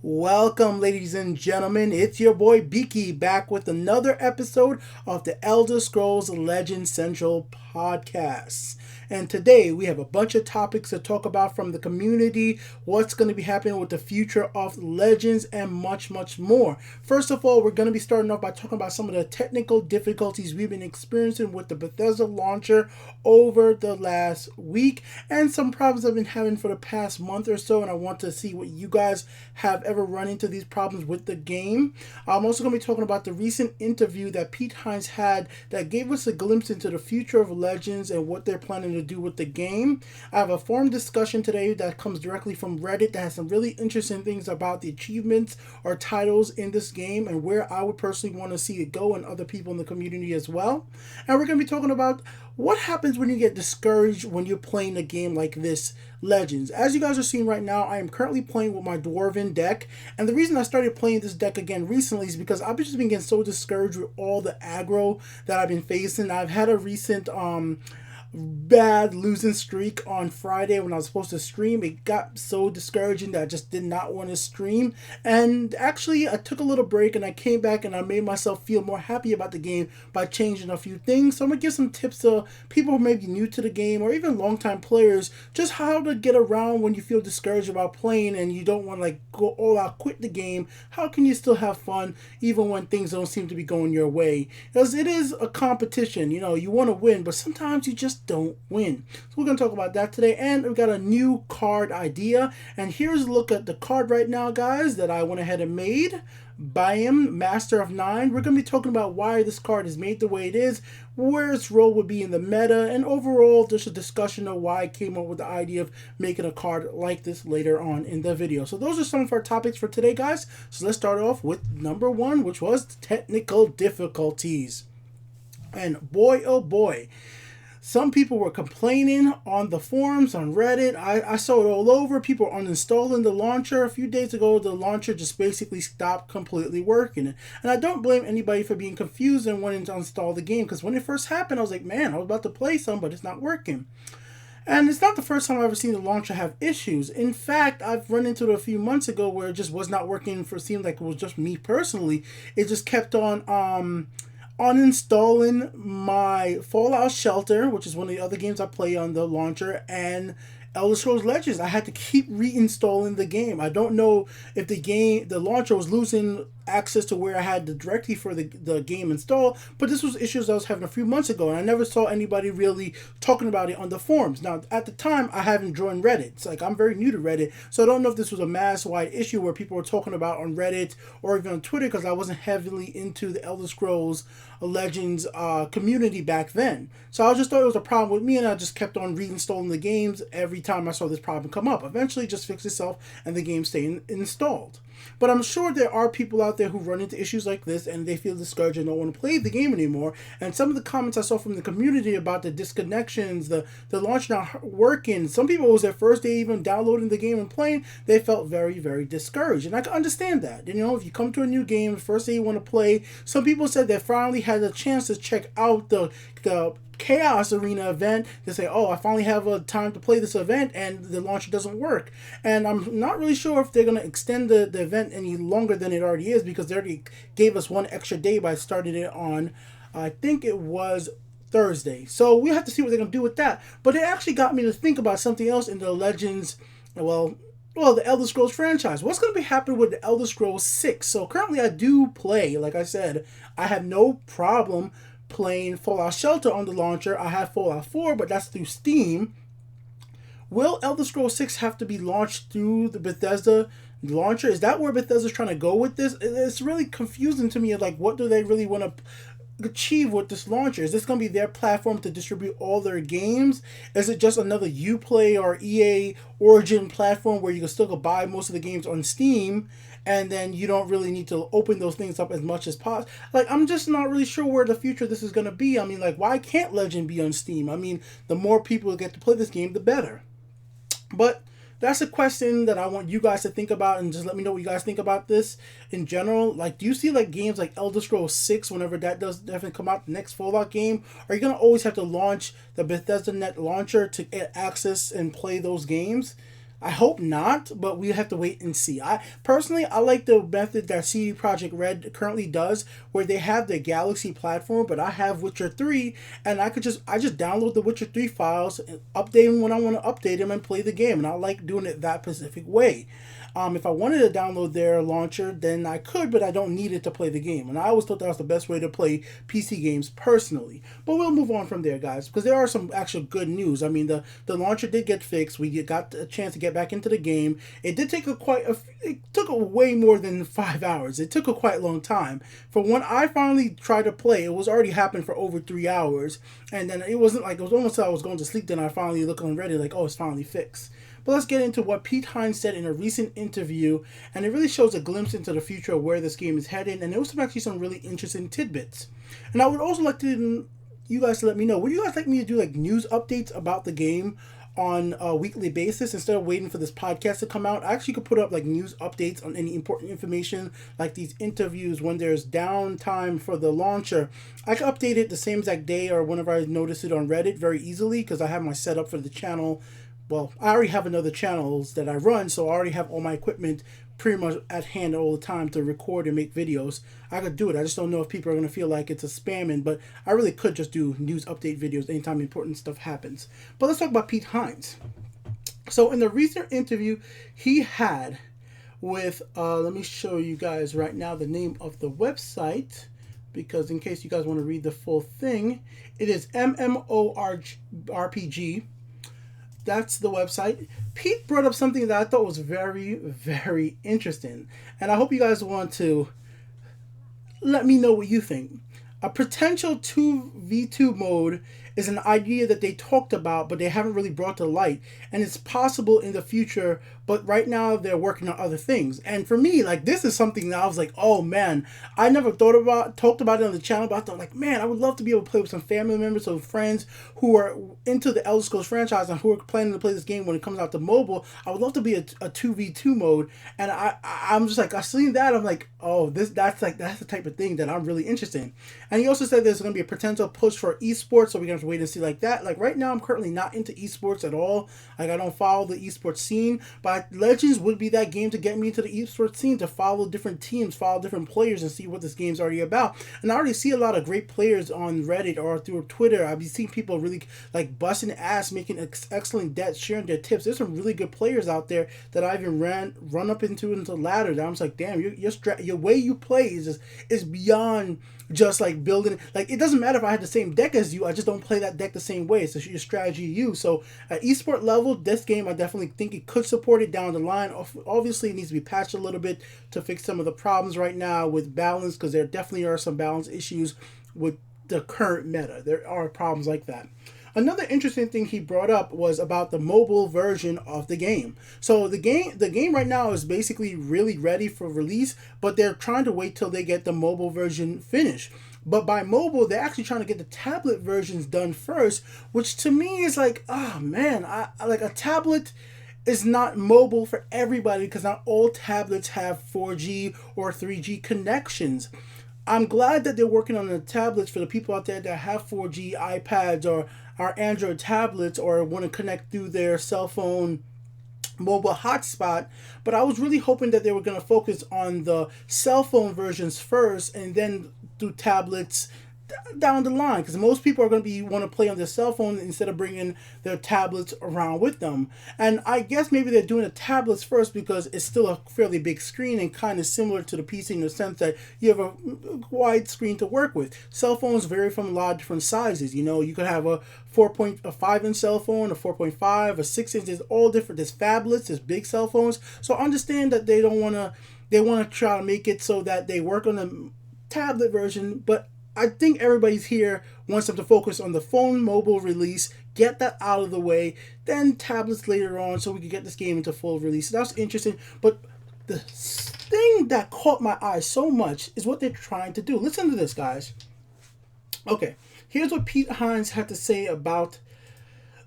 Welcome, ladies and gentlemen. It's your boy Biki back with another episode of the Elder Scrolls Legends Central podcast. And today we have a bunch of topics to talk about from the community, what's going to be happening with the future of Legends, and much, much more. First of all, we're going to be starting off by talking about some of the technical difficulties we've been experiencing with the Bethesda launcher over the last week, and some problems I've been having for the past month or so, and I want to see what you guys have ever run into these problems with the game. I'm also going to be talking about the recent interview that Pete Hines had that gave us a glimpse into the future of Legends and what they're planning to do with the game. I have a forum discussion today that comes directly from Reddit that has some really interesting things about the achievements or titles in this game and where I would personally want to see it go, and other people in the community as well. And we're going to be talking about what happens when you get discouraged when you're playing a game like this, Legends. As you guys are seeing right now, I am currently playing with my Dwarven deck, and the reason I started playing this deck again recently is because I've just been getting so discouraged with all the aggro that I've been facing. I've had a recent bad losing streak on Friday when I was supposed to stream. It got so discouraging that I just did not want to stream. And actually, I took a little break and I came back and I made myself feel more happy about the game by changing a few things. So I'm going to give some tips to people who may be new to the game or even longtime players, just how to get around when you feel discouraged about playing and you don't want to go all out, quit the game. How can you still have fun even when things don't seem to be going your way? Because it is a competition. You want to win, but sometimes you just don't win. So we're going to talk about that today, and we've got a new card idea. And here's a look at the card right now, guys, that I went ahead and made. Biam, Master of Nine. We're going to be talking about why this card is made the way it is, where its role would be in the meta, and overall just a discussion of why I came up with the idea of making a card like this later on in the video. So those are some of our topics for today, guys. So let's start off with number one, which was technical difficulties. And boy, oh boy, some people were complaining on the forums, on Reddit. I saw it all over. People were uninstalling the launcher. A few days ago, the launcher just basically stopped completely working. And I don't blame anybody for being confused and wanting to install the game, because when it first happened, I was like, man, I was about to play some, but it's not working. And it's not the first time I've ever seen the launcher have issues. In fact, I've run into it a few months ago where it just was not working. For it seemed like it was just me personally. It just kept on uninstalling my Fallout Shelter, which is one of the other games I play on the launcher, and Elder Scrolls Legends. I had to keep reinstalling the game. I don't know if the launcher was losing access to where I had the directory for the game installed, but this was issues I was having a few months ago, and I never saw anybody really talking about it on the forums. Now, at the time, I haven't joined Reddit. It's like I'm very new to Reddit, so I don't know if this was a mass-wide issue where people were talking about on Reddit or even on Twitter, because I wasn't heavily into the Elder Scrolls Legends community back then. So I just thought it was a problem with me, and I just kept on reinstalling the games every time I saw this problem come up. Eventually, it just fixed itself, and the game stayed installed. But I'm sure there are people out there who run into issues like this and they feel discouraged and don't want to play the game anymore. And some of the comments I saw from the community about the disconnections, the launch not working, some people, it was their first day even downloading the game and playing, they felt very, very discouraged. And I can understand that. If you come to a new game, the first day you want to play, some people said they finally had a chance to check out the Chaos Arena event. They say, oh, I finally have a time to play this event, and the launcher doesn't work. And I'm not really sure if they're going to extend the event any longer than it already is, because they already gave us one extra day by starting it on, I think it was Thursday. So we have to see what they're going to do with that. But it actually got me to think about something else in the Legends, well, the Elder Scrolls franchise. What's going to be happening with the Elder Scrolls 6? So currently I do play, like I said, I have no problem playing Fallout Shelter on the launcher. I have Fallout 4, but that's through Steam. Will Elder Scrolls 6 have to be launched through the Bethesda launcher? Is that where Bethesda's trying to go with this? It's really confusing to me. Like, what do they really want to achieve with this launcher? Is this going to be their platform to distribute all their games? Is it just another Uplay or EA Origin platform where you can still go buy most of the games on Steam, and then you don't really need to open those things up as much as possible? Like, I'm just not really sure where the future of this is going to be. I mean, like, why can't Legend be on Steam? I mean, the more people get to play this game, the better. But that's a question that I want you guys to think about, and just let me know what you guys think about this in general. Like, do you see like games like Elder Scrolls 6, whenever that does definitely come out, the next Fallout game, are you going to always have to launch the Bethesda Net launcher to get access and play those games? I hope not, but we have to wait and see. I personally, I like the method that CD Projekt Red currently does, where they have the Galaxy platform, but I have Witcher 3, and I just download the Witcher 3 files and update them when I want to update them and play the game, and I like doing it that specific way. If I wanted to download their launcher, then I could, but I don't need it to play the game. And I always thought that was the best way to play PC games personally. But we'll move on from there, guys, because there are some actual good news. I mean, the launcher did get fixed. We got a chance to get back into the game. It did take it took a way more than 5 hours. It took a quite long time. For when I finally tried to play, it was already happened for over 3 hours. And then it wasn't like, it was almost like I was going to sleep. Then I finally looked on Reddit like, oh, it's finally fixed. But let's get into what Pete Hines said in a recent interview, and it really shows a glimpse into the future of where this game is headed, and there was actually some really interesting tidbits. And I would also like you guys to let me know, would you guys like me to do like news updates about the game on a weekly basis instead of waiting for this podcast to come out? I actually could put up like news updates on any important information, like these interviews when there's downtime for the launcher. I can update it the same exact day or whenever I notice it on Reddit very easily, because I have my setup for the channel. Well, I already have another channels that I run, so I already have all my equipment pretty much at hand all the time to record and make videos. I could do it. I just don't know if people are going to feel like it's a spamming, but I really could just do news update videos anytime important stuff happens. But let's talk about Pete Hines. So in the recent interview he had with, let me show you guys right now the name of the website, because in case you guys want to read the full thing, it is MMORPG. That's the website. Pete brought up something that I thought was very, very interesting. And I hope you guys want to let me know what you think. A potential 2v2 mode is an idea that they talked about, but they haven't really brought to light. And it's possible in the future, but right now they're working on other things. And for me, like, this is something that I was like, oh man, I never talked about it on the channel, but I thought like, man, I would love to be able to play with some family members or friends who are into the Elder Scrolls franchise and who are planning to play this game when it comes out to mobile. I would love to be a 2v2 mode. And I'm just like, I seen that, I'm like, oh, that's the type of thing that I'm really interested in. And he also said there's going to be a potential push for esports, so we're going to have to wait and see like that. Like right now, I'm currently not into esports at all. Like I don't follow the esports scene, but Legends would be that game to get me into the esports scene, to follow different teams, follow different players, and see what this game's already about. And I already see a lot of great players on Reddit or through Twitter. I've been seeing people really like busting ass, making excellent debts, sharing their tips. There's some really good players out there that I even run up into the ladder. That I'm just like, damn, your way you play is beyond just like building. Like it doesn't matter if I had the same deck as you, I just don't play that deck the same way. It's your strategy you use. So at esport level, this game I definitely think it could support it down the line. Obviously it needs to be patched a little bit to fix some of the problems right now with balance, because there definitely are some balance issues with the current meta. There are problems like that. Another interesting thing he brought up was about the mobile version of the game. So the game right now is basically really ready for release, but they're trying to wait till they get the mobile version finished. But by mobile, they're actually trying to get the tablet versions done first, which to me is like, oh man, I like a tablet is not mobile for everybody, because not all tablets have 4G or 3G connections. I'm glad that they're working on the tablets for the people out there that have 4G iPads or our Android tablets or want to connect through their cell phone mobile hotspot, but I was really hoping that they were going to focus on the cell phone versions first and then do tablets down the line, because most people are going to want to play on their cell phone instead of bringing their tablets around with them. And I guess maybe they're doing the tablets first because it's still a fairly big screen and kind of similar to the PC in the sense that you have a wide screen to work with. Cell phones vary from a lot of different sizes. You know, you could have a 5-inch cell phone, a 4.5, a 6-inch. There's all different. There's phablets, there's big cell phones. So I understand that they want to try to make it so that they work on the tablet version, but I think everybody's here wants them to focus on the phone mobile release, get that out of the way, then tablets later on so we can get this game into full release. So that's interesting. But the thing that caught my eye so much is what they're trying to do. Listen to this, guys. Okay, here's what Pete Hines had to say about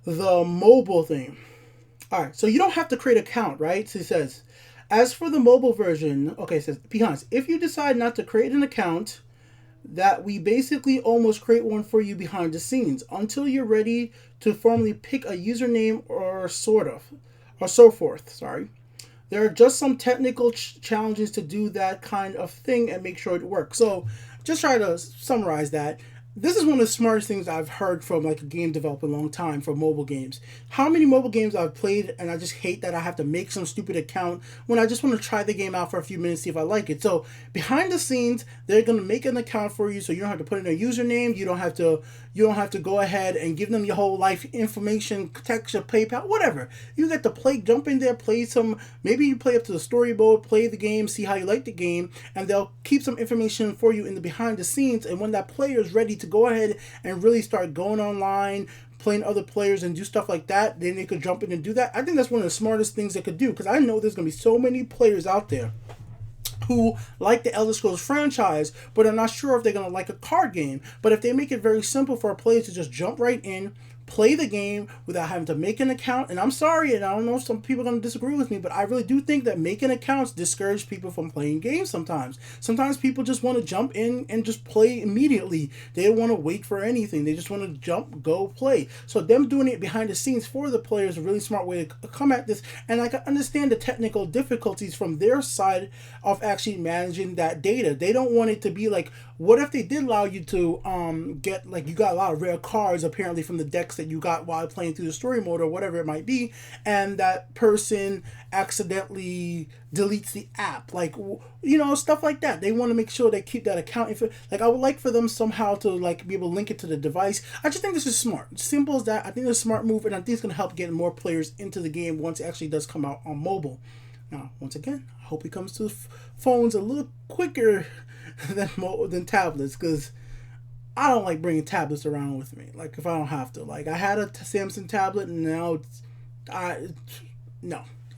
the mobile thing. All right, so you don't have to create an account, right? So he says, as for the mobile version, okay, it says, Pete Hines, if you decide not to create an account, that we basically almost create one for you behind the scenes until you're ready to formally pick a username or sort of. or so forth. Sorry. There are just some technical challenges to do that kind of thing and make sure it works. So, just try to summarize that. This is one of the smartest things I've heard from like a game developer in a long time for mobile games. How many mobile games I've played and I just hate that I have to make some stupid account when I just want to try the game out for a few minutes, see if I like it. So behind the scenes, they're gonna make an account for you, so you don't have to put in a username. You don't have to go ahead and give them your whole life information, text your PayPal, whatever. You get to play, jump in there, play some. Maybe you play up to the story mode, play the game, see how you like the game, and they'll keep some information for you in the behind the scenes. And when that player is ready to go ahead and really start going online, playing other players and do stuff like that, then they could jump in and do that. I think that's one of the smartest things they could do, because I know there's going to be so many players out there who like the Elder Scrolls franchise, but are not sure if they're going to like a card game. But if they make it very simple for a player to just jump right in, play the game without having to make an account. And I'm sorry, and I don't know if some people are going to disagree with me, but I really do think that making accounts discourage people from playing games sometimes. Sometimes people just want to jump in and just play immediately. They don't want to wait for anything. They just want to jump, go play. So them doing it behind the scenes for the players is a really smart way to come at this. And I can understand the technical difficulties from their side of actually managing that data. They don't want it to be like, what if they did allow you to get, like, you got a lot of rare cards apparently from the decks that you got while playing through the story mode or whatever it might be, and that person accidentally deletes the app, like, you know, stuff like that. They want to make sure they keep that account. If like, I would like for them somehow to like be able to link it to the device. I just think this is smart. Simple as that. I think it's a smart move, and I think it's going to help get more players into the game once it actually does come out on mobile. Now, once again, I hope it comes to phones a little quicker than tablets, because I don't like bringing tablets around with me. Like, if I don't have to. Like, I had a Samsung tablet, and now I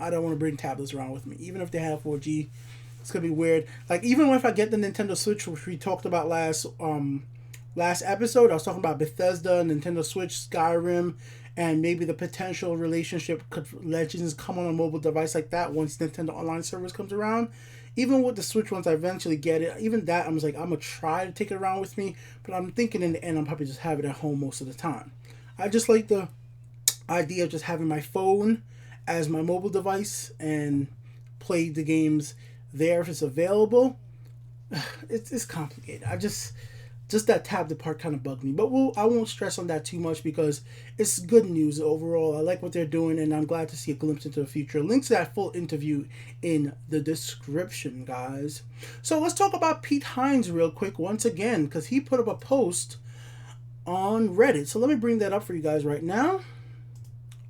don't want to bring tablets around with me, even if they have 4G. It's gonna be weird. Like, even if I get the Nintendo Switch, which we talked about last episode, I was talking about Bethesda, Nintendo Switch, Skyrim, and maybe the potential relationship could Legends come on a mobile device like that once Nintendo Online Service comes around. Even with the Switch, once I eventually get it, even that, I'm just like, I'm going to try to take it around with me, but I'm thinking in the end, I'm probably just have it at home most of the time. I just like the idea of just having my phone as my mobile device and play the games there if it's available. It's complicated. Just that tablet part kind of bugged me. But I won't stress on that too much because it's good news overall. I like what they're doing, and I'm glad to see a glimpse into the future. Links to that full interview in the description, guys. So let's talk about Pete Hines real quick once again, because he put up a post on Reddit. So let me bring that up for you guys right now.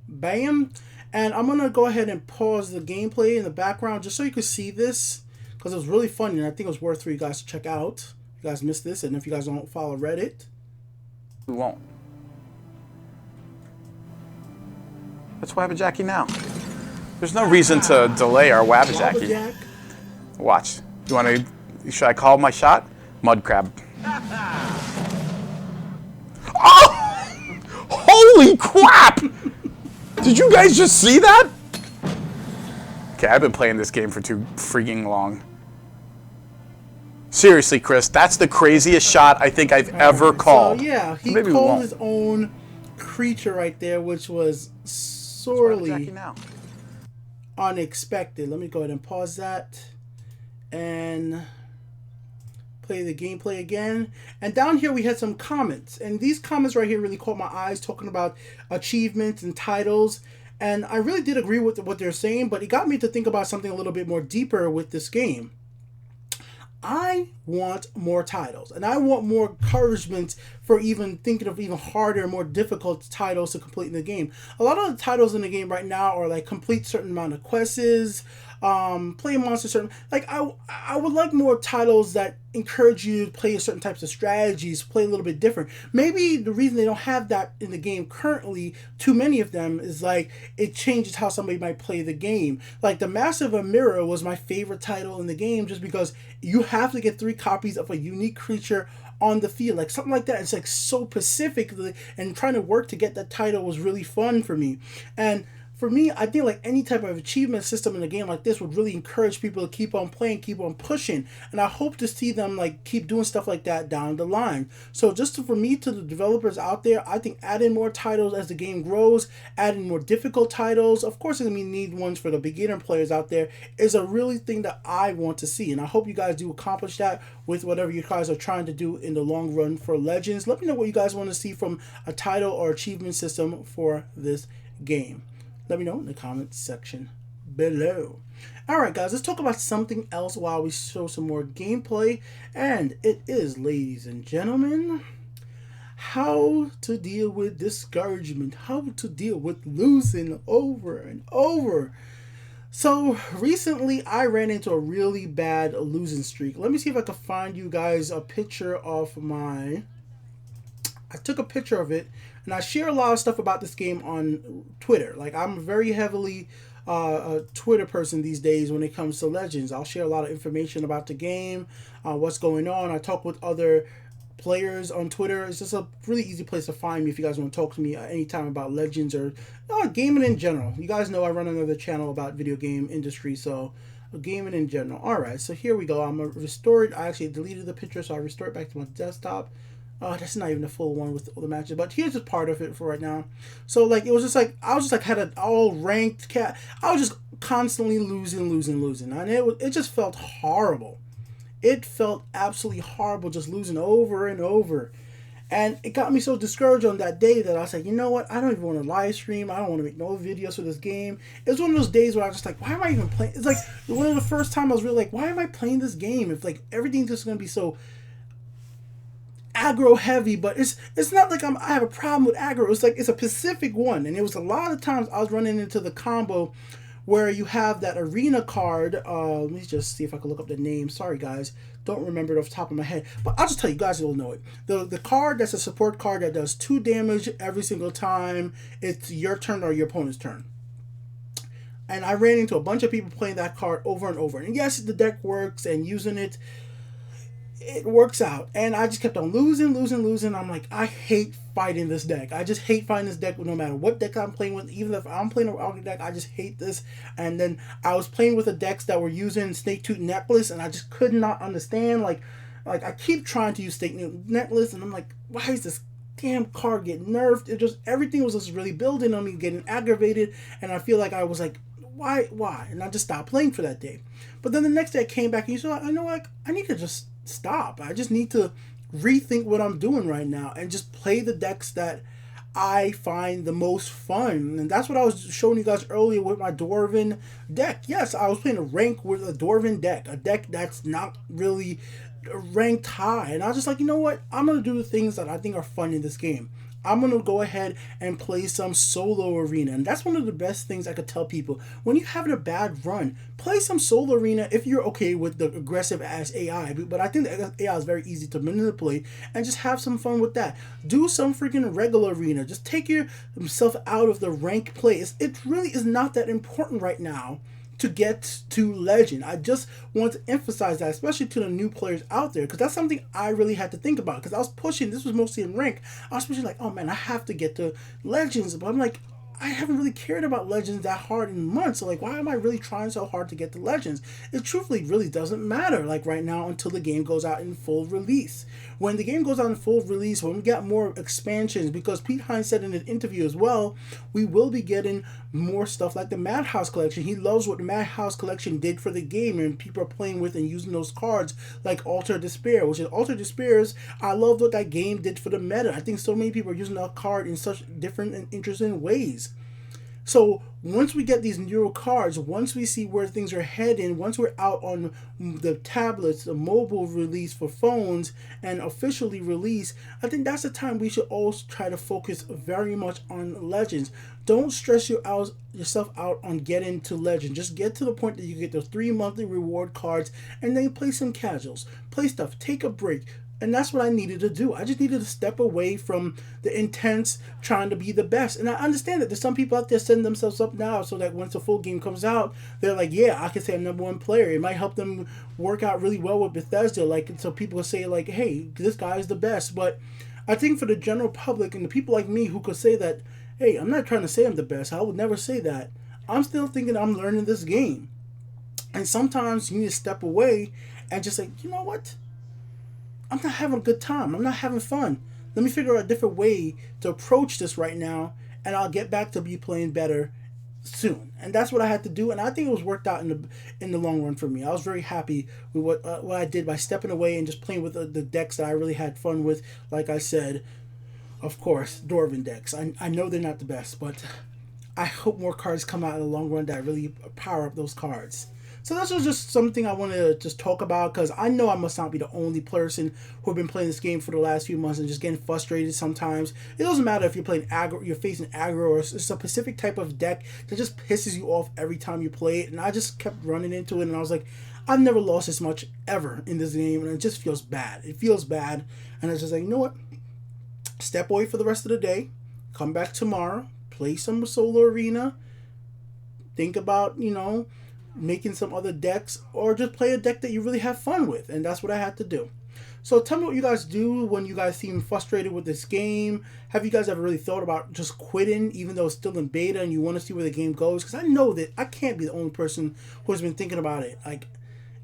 Bam. And I'm going to go ahead and pause the gameplay in the background just so you can see this, because it was really funny, and I think it was worth for you guys to check out. You guys missed this, and if you guys don't follow Reddit, we won't. Let's Wabbajacky now. There's no reason to delay our Wabbajacky. Watch. You want to? Should I call my shot? Mud crab. Oh! Holy crap! Did you guys just see that? Okay, I've been playing this game for too freaking long. Seriously, Chris, that's the craziest shot I think I've ever called. So, yeah, he called his own creature right there, which was sorely unexpected. Let me go ahead and pause that and play the gameplay again. And down here we had some comments, and these comments right here really caught my eyes, talking about achievements and titles. And I really did agree with what they're saying, but it got me to think about something a little bit more deeper with this game. I want more titles, and I want more encouragement for even thinking of even harder, more difficult titles to complete in the game. A lot of the titles in the game right now are like complete certain amount of quests, play monsters, certain, like I would like more titles that encourage you to play certain types of strategies, play a little bit different. Maybe the reason they don't have that in the game currently, too many of them, is like it changes how somebody might play the game. Like the Massive Mirror was my favorite title in the game, just because you have to get 3 copies of a unique creature on the field, like something like that. It's like so specific, and trying to work to get that title was really fun for me. And for me, I think like any type of achievement system in a game like this would really encourage people to keep on playing, keep on pushing, and I hope to see them like keep doing stuff like that down the line. So for me, to the developers out there, I think adding more titles as the game grows, adding more difficult titles, of course, there's gonna be need ones for the beginner players out there, is a really thing that I want to see, and I hope you guys do accomplish that with whatever you guys are trying to do in the long run for Legends. Let me know what you guys want to see from a title or achievement system for this game. Let me know in the comments section below. Alright guys, let's talk about something else while we show some more gameplay. And it is, ladies and gentlemen, how to deal with discouragement. How to deal with losing over and over. So recently I ran into a really bad losing streak. Let me see if I can find you guys a picture of I took a picture of it, and I share a lot of stuff about this game on Twitter. Like, I'm very heavily a Twitter person these days when it comes to Legends. I'll share a lot of information about the game, what's going on. I talk with other players on Twitter. It's just a really easy place to find me if you guys want to talk to me anytime about Legends or gaming in general. You guys know I run another channel about video game industry, so gaming in general. Alright, so here we go. I'm going to restore it. I actually deleted the picture, so I'll restore it back to my desktop. That's not even the full one with all the matches, but here's just part of it for right now. So like, it was just like, I was just like, had an all ranked cat. I was just constantly losing, and it just felt horrible. It felt absolutely horrible, just losing over and over. And it got me so discouraged on that day that I was like, you know what? I don't even want to live stream. I don't want to make no videos for this game. It was one of those days where I was just like, why am I even playing? It's like one of the first time I was really like, why am I playing this game if like everything's just going to be so aggro heavy? But it's not like I have a problem with aggro. It's like it's a specific one, and it was a lot of times I was running into the combo where you have that arena card. Let me just see if I can look up the name. Sorry guys, don't remember it off the top of my head, but I'll just tell you guys, you'll know it. The card that's a support card that does 2 damage every single time it's your turn or your opponent's turn. And I ran into a bunch of people playing that card over and over. And yes, the deck works, and using it works out, and I just kept on losing. I'm like, I hate fighting this deck. I just hate fighting this deck no matter what deck I'm playing with. Even if I'm playing a Rocket deck, I just hate this. And then I was playing with the decks that were using Snake Tooth Necklace, and I just could not understand. Like I keep trying to use Snake Tooth Necklace, and I'm like, why is this damn card getting nerfed? It just, everything was just really building on me, getting aggravated, and I feel like I was like, why? And I just stopped playing for that day. But then the next day I came back, and you saw, I know, like, I need to just stop. I just need to rethink what I'm doing right now and just play the decks that I find the most fun. And that's what I was showing you guys earlier with my Dwarven deck. Yes, I was playing a rank with a Dwarven deck, a deck that's not really ranked high. And I was just like, you know what? I'm going to do the things that I think are fun in this game. I'm going to go ahead and play some solo arena. And that's one of the best things I could tell people. When you're having a bad run, play some solo arena if you're okay with the aggressive ass AI. But I think the AI is very easy to manipulate, and just have some fun with that. Do some freaking regular arena. Just take yourself out of the rank play. It really is not that important right now to get to Legend. I just want to emphasize that, especially to the new players out there, because that's something I really had to think about, because I was pushing, this was mostly in rank, I was pushing like, oh man, I have to get to Legends, but I'm like, I haven't really cared about Legends that hard in months, so like, why am I really trying so hard to get to Legends? It truthfully really doesn't matter, like right now, until the game goes out in full release. When the game goes out in full release, when we get more expansions, because Pete Hines said in an interview as well, we will be getting more stuff like the Madhouse Collection. He loves what the Madhouse Collection did for the game, and people are playing with and using those cards like Altar Despair, which is Altar Despair's, I love what that game did for the meta. I think so many people are using that card in such different and interesting ways. So once we get these newer cards, once we see where things are heading, once we're out on the tablets, the mobile release for phones, and officially release, I think that's the time we should all try to focus very much on Legends. Don't stress yourself out on getting to Legend. Just get to the point that you get the 3 monthly reward cards, and then play some casuals. Play stuff. Take a break. And that's what I needed to do. I just needed to step away from the intense trying to be the best. And I understand that there's some people out there setting themselves up now so that once the full game comes out, they're like, yeah, I can say I'm #1 player. It might help them work out really well with Bethesda. Like, so people will say like, hey, this guy is the best. But I think for the general public and the people like me who could say that, Hey, I'm not trying to say I'm the best. I would never say that. I'm still thinking I'm learning this game. And sometimes you need to step away and just say, you know what? I'm not having a good time. I'm not having fun. Let me figure out a different way to approach this right now, and I'll get back to be playing better soon. And that's what I had to do, and I think it was worked out in the long run for me. I was very happy with what I did by stepping away and just playing with the decks that I really had fun with. Like I said, of course, Dwarven decks. I know they're not the best, but I hope more cards come out in the long run that really power up those cards. So this was just something I wanted to just talk about, because I know I must not be the only person who have been playing this game for the last few months and just getting frustrated sometimes. It doesn't matter if you're playing aggro, you're facing aggro, or it's a specific type of deck that just pisses you off every time you play it. And I just kept running into it, and I was like, I've never lost this much ever in this game, and it just feels bad. It feels bad, and I was just like, you know what? Step away for the rest of the day. Come back tomorrow. Play some solo arena. Think about, making some other decks, or just play a deck that you really have fun with. And that's what I had to do. So tell me what you guys do when you guys seem frustrated with this game. Have you guys ever really thought about just quitting even though it's still in beta and you want to see where the game goes? Because I know that I can't be the only person who has been thinking about it.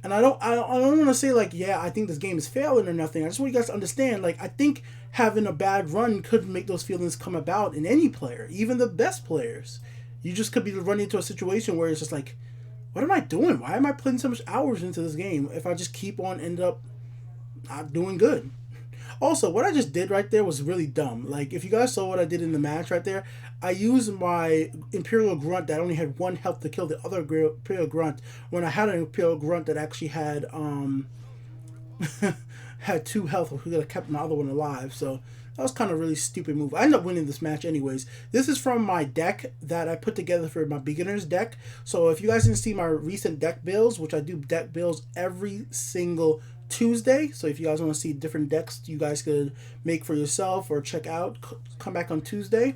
And I don't want to say yeah, I think this game is failing or nothing. I just want you guys to understand, I think having a bad run could make those feelings come about in any player, even the best players. You just could be running into a situation where it's just like, what am I doing? Why am I putting so much hours into this game if I just keep on end up not doing good? Also, what I just did right there was really dumb. If you guys saw what I did in the match right there, I used my Imperial Grunt that only had 1 health to kill the other Imperial Grunt, when I had an Imperial Grunt that actually had had 2 health, who could have kept my other one alive. So that was kind of a really stupid move. I ended up winning this match anyways. This is from my deck that I put together for my beginner's deck. So if you guys didn't see my recent deck builds, which I do deck builds every single Tuesday. So if you guys want to see different decks you guys could make for yourself or check out, come back on Tuesday.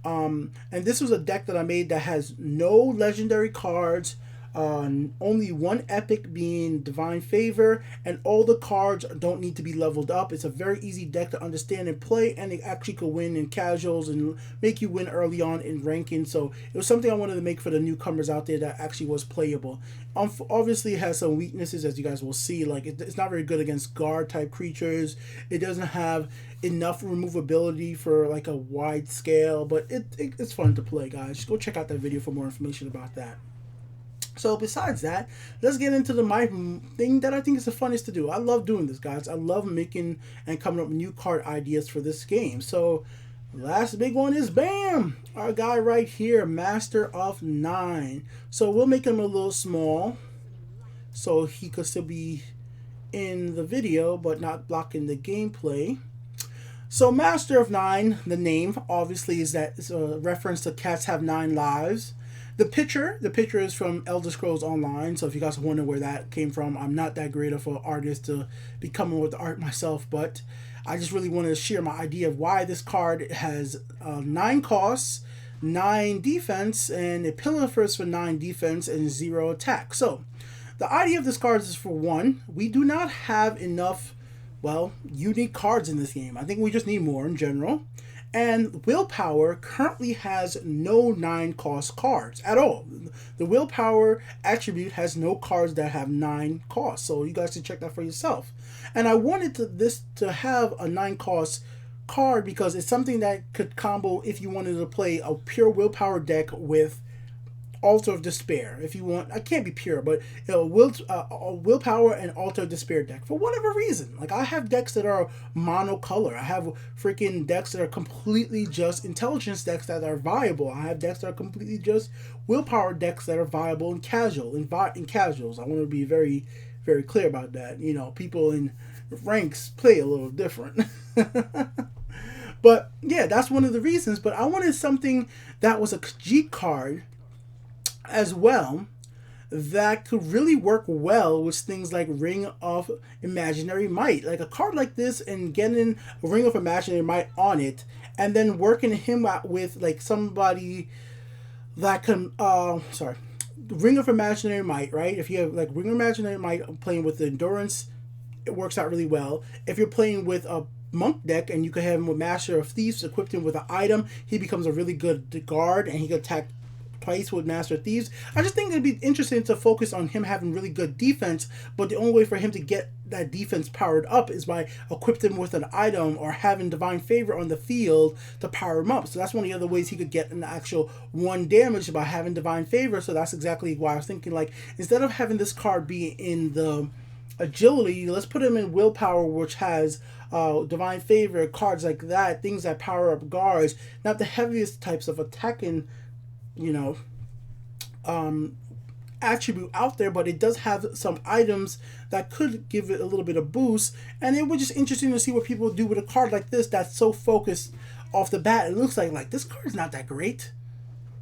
And this was a deck that I made that has no legendary cards, only 1 epic being Divine Favor, and all the cards don't need to be leveled up. It's a very easy deck to understand and play, and it actually could win in casuals and make you win early on in ranking. So it was something I wanted to make for the newcomers out there that actually was playable. Obviously it has some weaknesses, as you guys will see. It's not very good against guard type creatures. It doesn't have enough removability for a wide scale, but it's fun to play, guys. Just go check out that video for more information about that. So besides that, let's get into my thing that I think is the funnest to do. I love doing this, guys. I love making and coming up with new card ideas for this game. So last big one is, bam, our guy right here, Master of 9. So we'll make him a little small so he could still be in the video but not blocking the gameplay. So Master of 9, the name obviously is that it's a reference to cats have 9 lives. The picture is from Elder Scrolls Online, so if you guys wonder where that came from, I'm not that great of an artist to be coming with the art myself, but I just really wanted to share my idea of why this card has 9 costs, 9 defense, and a pillar first for 9 defense and 0 attack. So the idea of this card is, for one, we do not have enough, unique cards in this game. I think we just need more in general. And Willpower currently has no 9 cost cards at all. The Willpower attribute has no cards that have 9 costs. So you guys can check that for yourself. And I wanted this to have a 9 cost card because it's something that could combo if you wanted to play a pure Willpower deck with Altar of Despair. If you want, I can't be pure, but Willpower and Altar of Despair deck for whatever reason. I have decks that are monocolor. I have freaking decks that are completely just intelligence decks that are viable. I have decks that are completely just Willpower decks that are viable in casual. In casuals, I want to be very, very clear about that. People in ranks play a little different. But yeah, that's one of the reasons. But I wanted something that was a Khajiit card as well that could really work well with things like Ring of Imaginary Might. A card like this and getting a Ring of Imaginary Might on it and then working him out with somebody that can Ring of Imaginary Might, right? If you have Ring of Imaginary Might playing with the Endurance, it works out really well. If you're playing with a monk deck, and you could have him with Master of Thieves equipped him with an item. He becomes a really good guard, and he can attack twice with Master of Thieves. I just think it'd be interesting to focus on him having really good defense, but the only way for him to get that defense powered up is by equipping him with an item or having Divine Favor on the field to power him up. So that's one of the other ways he could get an actual 1 damage by having Divine Favor. So that's exactly why I was thinking, like, instead of having this card be in the agility, let's put him in Willpower, which has Divine Favor, cards like that, things that power up guards, not the heaviest types of attacking, attribute out there, but it does have some items that could give it a little bit of boost. And it was just interesting to see what people do with a card like this that's so focused off the bat. It looks like this card's not that great.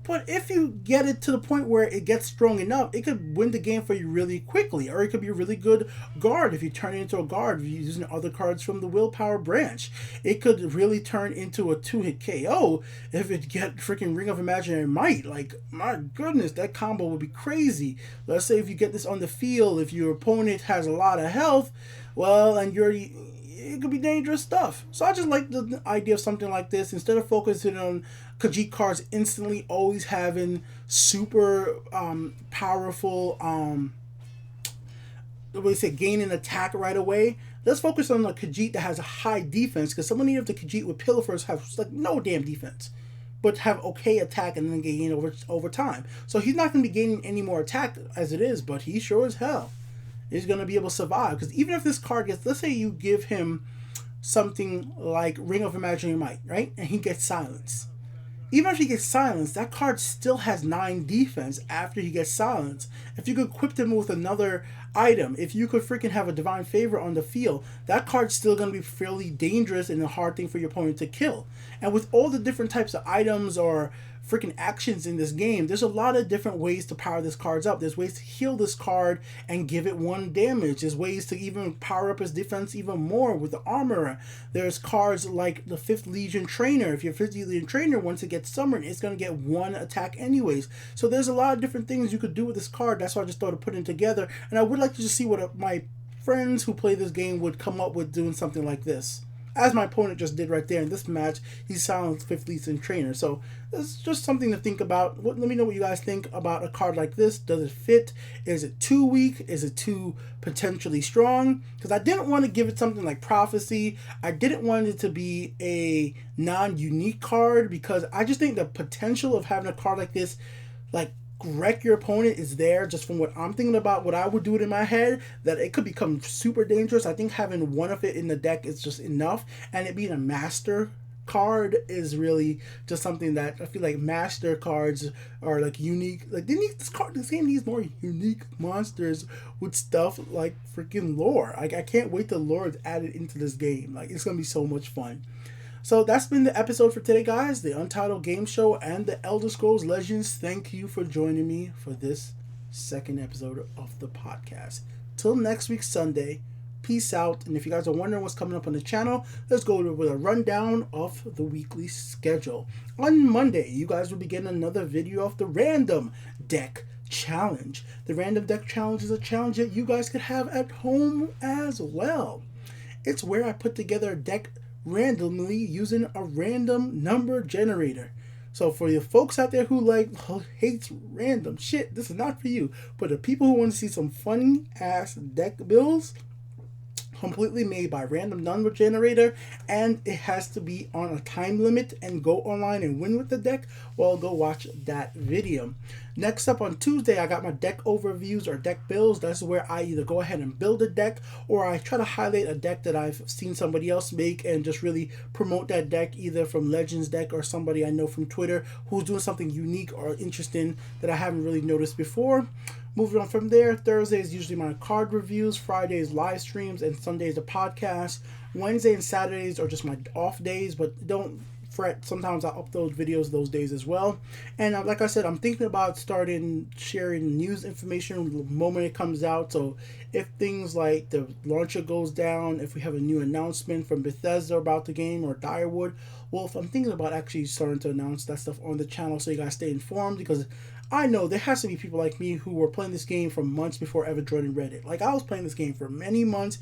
But if you get it to the point where it gets strong enough, it could win the game for you really quickly. Or it could be a really good guard if you turn it into a guard using other cards from the Willpower branch. It could really turn into a 2-hit KO if it get freaking Ring of Imaginary Might. Like, my goodness, that combo would be crazy. Let's say if you get this on the field, if your opponent has a lot of health, well, and it could be dangerous stuff. So I just like the idea of something like this. Instead of focusing on Khajiit cards instantly always having super powerful, gaining attack right away, let's focus on a Khajiit that has a high defense, because so many of the Khajiit with Pilafers have like no damn defense, but have okay attack and then gain over time. So he's not going to be gaining any more attack as it is, but he sure as hell is going to be able to survive. Because even if this card gets, let's say you give him something like Ring of Imaginary Might, right? And he gets Silence. Even if he gets Silence, that card still has 9 defense after he gets Silence. If you could equip him with another item, if you could freaking have a Divine Favor on the field, that card's still going to be fairly dangerous and a hard thing for your opponent to kill. And with all the different types of items or freaking actions in this game, there's a lot of different ways to power this card up. There's ways to heal this card and give it 1 damage. There's ways to even power up his defense even more with the armor. There's cards like the 5th Legion Trainer. If your 5th Legion Trainer, once it gets summoned, it's going to get 1 attack anyways. So there's a lot of different things you could do with this card. That's why I just thought of putting it together. And I would like to just see what my friends who play this game would come up with doing something like this. As my opponent just did right there in this match, he's silenced 5th Legion Trainer. So it's just something to think about. Let me know what you guys think about a card like this. Does it fit? Is it too weak? Is it too potentially strong? Because I didn't want to give it something like Prophecy. I didn't want it to be a non-unique card, because I just think the potential of having a card like this, like, wreck your opponent, is there. Just from what I'm thinking about, what I would do it in my head, that it could become super dangerous. I think having 1 of it in the deck is just enough, and it being a master card is really just something that I feel like master cards are like unique. Like this game needs more unique monsters with stuff like freaking lore. Like, I can't wait till lore is added into this game. Like, it's gonna be so much fun. So that's been the episode for today, guys. The Untitled Game Show and the Elder Scrolls Legends. Thank you for joining me for this 2nd episode of the podcast. Till next week, Sunday, peace out. And if you guys are wondering what's coming up on the channel, let's go with a rundown of the weekly schedule. On Monday, you guys will be getting another video of the Random Deck Challenge. The Random Deck Challenge is a challenge that you guys could have at home as well. It's where I put together a deck randomly using a random number generator. So for the folks out there who hates random shit, this is not for you. But the people who want to see some funny ass deck builds, completely made by random number generator, and it has to be on a time limit and go online and win with the deck, well, go watch that video. Next up on Tuesday, I got my deck overviews or deck builds. That's where I either go ahead and build a deck, or I try to highlight a deck that I've seen somebody else make and just really promote that deck, either from Legends Deck or somebody I know from Twitter who's doing something unique or interesting that I haven't really noticed before. Moving on from there, Thursday is usually my card reviews, Fridays live streams, and Sundays a podcast. Wednesday and Saturdays are just my off days, but don't fret, sometimes I upload videos those days as well. And like I said, I'm thinking about starting sharing news information the moment it comes out. So if things like the launcher goes down, if we have a new announcement from Bethesda about the game or Direwood, well, if I'm thinking about actually starting to announce that stuff on the channel so you guys stay informed, because I know there has to be people like me who were playing this game for months before ever joining Reddit. Like, I was playing this game for many months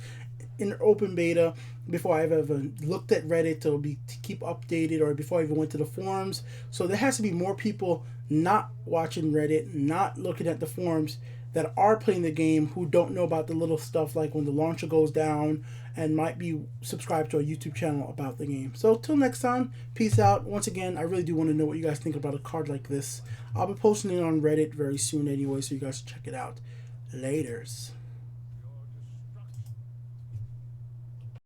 in open beta before I ever looked at Reddit to keep updated, or before I even went to the forums. So there has to be more people not watching Reddit, not looking at the forums, that are playing the game, who don't know about the little stuff like when the launcher goes down, and might be subscribed to our YouTube channel about the game. So till next time, peace out. Once again, I really do want to know what you guys think about a card like this. I'll be posting it on Reddit very soon anyway, so you guys check it out. Laters.